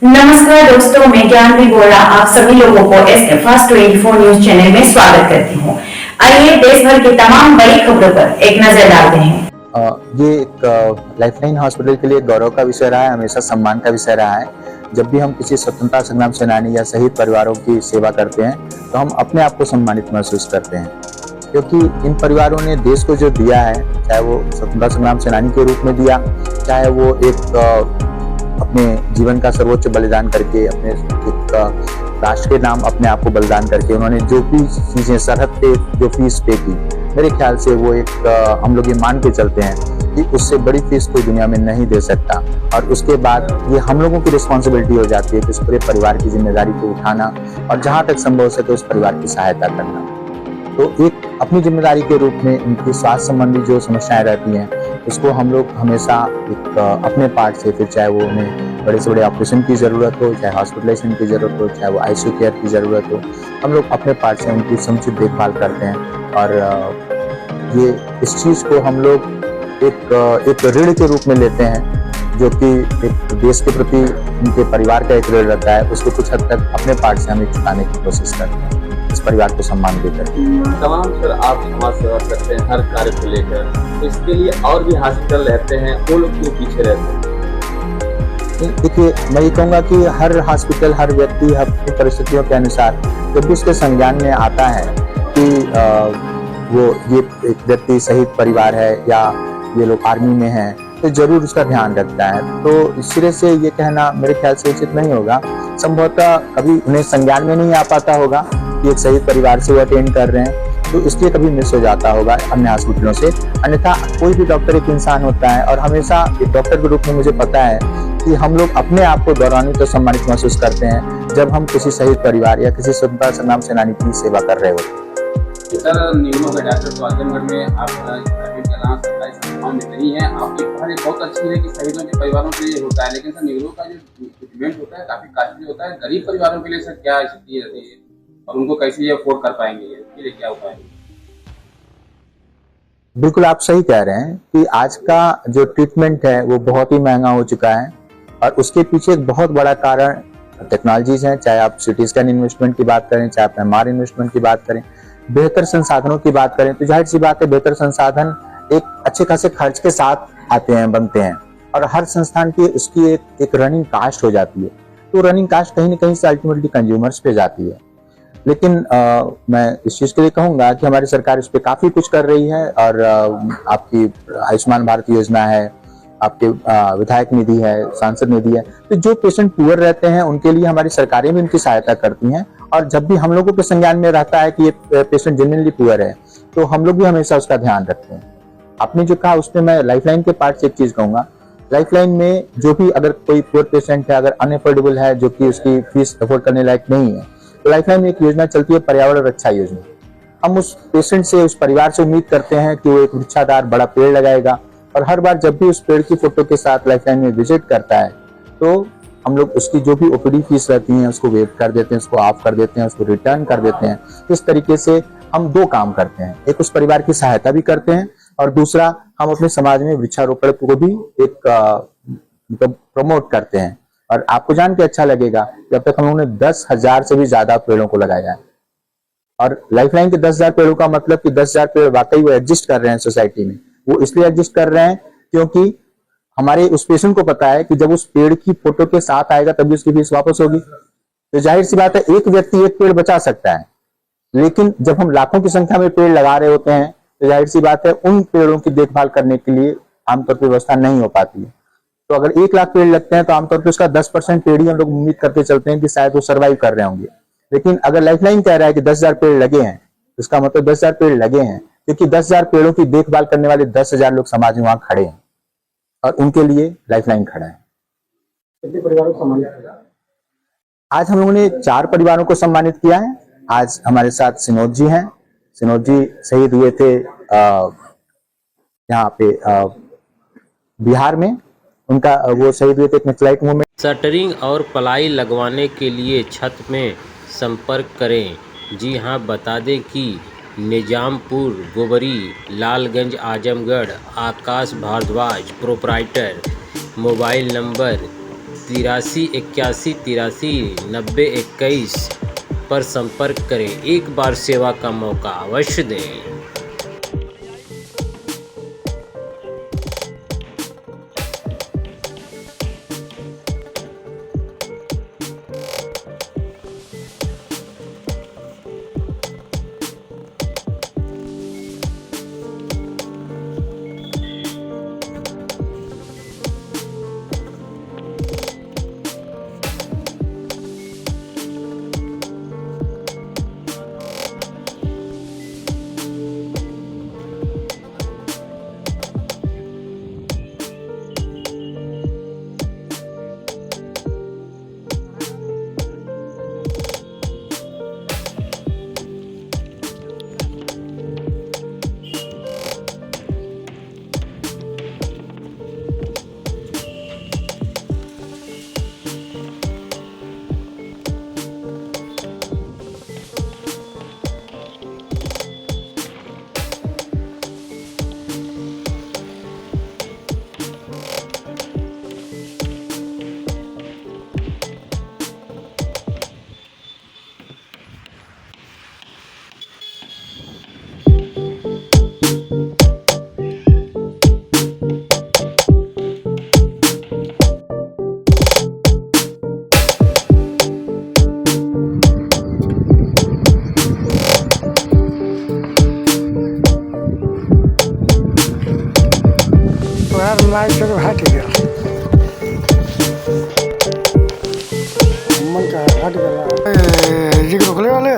नमस्कार दोस्तों, मैं ज्ञानवी बोरा आप सभी लोगों को एस फर्स्ट 24 न्यूज चैनल में स्वागत करती हूँ। आइए देश भर की तमाम बड़ी खबरों पर एक नजर डालते हैं। ये एक लाइफलाइन हॉस्पिटल के लिए गौरव का विषय रहा है, हमेशा सम्मान का विषय रहा है। जब भी हम किसी स्वतंत्रता संग्राम सेनानी या शहीद परिवारों की सेवा करते हैं तो हम अपने आप को सम्मानित महसूस करते हैं, क्योंकि इन परिवारों ने देश को जो दिया है, चाहे वो स्वतंत्रता संग्राम सेनानी के रूप में दिया, चाहे वो एक अपने जीवन का सर्वोच्च बलिदान करके, अपने एक राष्ट्र के नाम अपने आप को बलिदान करके उन्होंने जो भी चीजें सरहद पे जो फीस पे की, मेरे ख्याल से वो एक हम लोग ये मान के चलते हैं कि उससे बड़ी फीस कोई दुनिया में नहीं दे सकता। और उसके बाद ये हम लोगों की रिस्पॉन्सिबिलिटी हो जाती है कि उस पूरे परिवार की जिम्मेदारी को उठाना और जहां तक संभव हो सके उस परिवार की सहायता करना। तो एक अपनी जिम्मेदारी के रूप में उनकी स्वास्थ्य संबंधी जो समस्याएं रहती हैं उसको हम लोग हमेशा एक अपने पार्ट से, फिर चाहे वो उन्हें बड़े से बड़े ऑपरेशन की ज़रूरत हो, चाहे हॉस्पिटलाइजेशन की ज़रूरत हो, चाहे वो आईसीयू केयर की ज़रूरत हो, हम लोग अपने पार्ट से उनकी समुचित देखभाल करते हैं। और ये इस चीज़ को हम लोग एक ऋण के रूप में लेते हैं, जो कि एक देश के प्रति उनके परिवार का एक ऋण रहता है, उसको कुछ हद तक अपने पार्ट से हमें चुकाने की कोशिश करते हैं इस परिवार को सम्मान देकर। तमाम सर आप समाज सेवा करते हैं हर कार्य को लेकर, तो इसके लिए और भी हॉस्पिटल रहते हैं, वो लोग क्यों पीछे रहते हैं? देखिए, मैं ये कहूँगा कि हर हॉस्पिटल, हर व्यक्ति अपनी परिस्थितियों के अनुसार जब भी उसके संज्ञान में आता है कि वो ये एक व्यक्ति शहीद परिवार है या ये लोग आर्मी में हैं, तो जरूर उसका ध्यान रखता है। तो सिरे से ये कहना मेरे ख्याल से उचित नहीं होगा। संभवतः कभी उन्हें संज्ञान में नहीं आ पाता होगा कि एक शहीद परिवार से वो अटेंड कर रहे हैं, तो इसलिए कभी मिस हो जाता होगा अन्य हॉस्पिटलों से। अन्यथा कोई भी डॉक्टर एक इंसान होता है, और हमेशा एक डॉक्टर के रूप में मुझे पता है कि हम लोग अपने आप को गौरवान्वित और सम्मानित महसूस करते हैं जब हम किसी शहीद परिवार या किसी स्वतंत्रता संग्राम सेनानी की सेवा कर रहे होते हैं। सर, निगमों के डॉक्टर तो आजमगढ़ में आप प्राइवेट का लाना सरकारी संस्थाओं में नहीं है। आपकी पहल बहुत अच्छी है कि शहीदों के परिवारों के लिए होता है, लेकिन सर निगमों का जो ट्रीटमेंट होता है काफी कॉस्टली होता है। गरीब परिवारों के लिए सर क्या स्थिति रहती है और उनको कैसे ये अफोर्ड कर पाएंगे, इसके लिए क्या उपाय है? बिल्कुल आप सही कह रहे हैं कि आज का जो ट्रीटमेंट है वो बहुत ही महंगा हो चुका है, और उसके पीछे एक बहुत बड़ा कारण टेक्नोलॉजीज हैं। चाहे आप सिटी स्कैन इन्वेस्टमेंट की बात करें, चाहे आप एमआर इन्वेस्टमेंट की बात करें, बेहतर संसाधनों की बात करें, तो जाहिर सी बात है बेहतर संसाधन एक अच्छे खासे खर्च के साथ आते हैं, बनते हैं, और हर संस्थान की उसकी एक रनिंग कास्ट हो जाती है। तो रनिंग कास्ट कहीं ना कहीं से अल्टीमेटली कंज्यूमर्स पे जाती है। लेकिन मैं इस चीज के लिए कहूंगा कि हमारी सरकार इस पे काफी कुछ कर रही है, और आपकी आयुष्मान भारत योजना है, आपके विधायक निधि है, सांसद निधि है। तो जो पेशेंट पुअर रहते हैं उनके लिए हमारी सरकारें भी उनकी सहायता करती हैं, और जब भी हम लोगों के संज्ञान में रहता है कि ये पेशेंट जेन्युइनली पुअर है, तो हम लोग भी हमेशा उसका ध्यान रखते हैं। आपने जो कहा उसमें मैं लाइफलाइन के पार्ट से एक चीज कहूंगा। लाइफलाइन में जो भी अगर कोई पुअर पेशेंट है, अगर अनअफोर्डेबल है, जो कि उसकी फीस अफोर्ड करने लायक नहीं है, तो लाइफलाइन में एक योजना चलती है, पर्यावरण रक्षा योजना। हम उस पेशेंट से, उस परिवार से उम्मीद करते हैं कि वो एक वृक्षाधार बड़ा पेड़ लगाएगा, और हर बार जब भी उस पेड़ की फोटो के साथ लाइफलाइन में विजिट करता है तो हम लोग उसकी जो भी ओपीडी फीस रहती है उसको वेव कर देते हैं, उसको ऑफ कर देते हैं, उसको रिटर्न कर देते हैं। इस तरीके से हम दो काम करते हैं, एक उस परिवार की सहायता भी करते हैं, और दूसरा हम अपने समाज में वृक्षारोपण को भी एक प्रमोट करते हैं। और आपको जान के अच्छा लगेगा कि अब तक हम लोगों ने 10,000 से भी ज्यादा पेड़ों को लगाया है। और लाइफलाइन के 10,000 पेड़ों का मतलब कि 10,000 पेड़ वाकई वो एग्जिस्ट कर रहे हैं सोसाइटी में। वो इसलिए एग्जिस्ट कर रहे हैं क्योंकि हमारे उस पेशेंट को पता है कि जब उस पेड़ की फोटो के साथ आएगा तभी उसकी फीस वापस होगी। तो जाहिर सी बात है एक व्यक्ति एक पेड़ बचा सकता है, लेकिन जब हम लाखों की संख्या में पेड़ लगा रहे होते हैं तो जाहिर सी बात है उन पेड़ों की देखभाल करने के लिए आमतौर पर व्यवस्था नहीं हो पाती है। तो अगर 1 लाख पेड़ लगते हैं तो आमतौर पर उसका 10% पेड़ ही हम लोग उम्मीद करके चलते हैं कि शायद वो सर्वाइव कर रहे होंगे। लेकिन अगर लाइफलाइन कह रहा है कि 10,000 पेड़ लगे हैं, इसका मतलब 10,000 पेड़ लगे हैं क्योंकि 10,000 पेड़ों की देखभाल करने वाले 10,000 लोग समाज में वहां खड़े हैं, और उनके लिए लाइफलाइन खड़ा है। कितने परिवारों को सम्मानित किया? आज हम लोगों ने 4 परिवारों को सम्मानित किया है। आज हमारे साथ सिनोद जी हैं। सिनोद जी शहीद हुए थे यहाँ पे बिहार में। उनका वो शहीद हुए थे एक नक्सलाइट मूवमेंट। शटरिंग और प्लाई लगवाने के लिए छत में संपर्क करें। जी हाँ, बता दें कि निजामपुर, गोबरी, लालगंज, आजमगढ़। आकाश भारद्वाज, प्रोप्राइटर। मोबाइल नंबर 8381 पर संपर्क करें। एक बार सेवा का मौका अवश्य दें। लाइट से हट गया, मन का हट गया, जी खुले वाले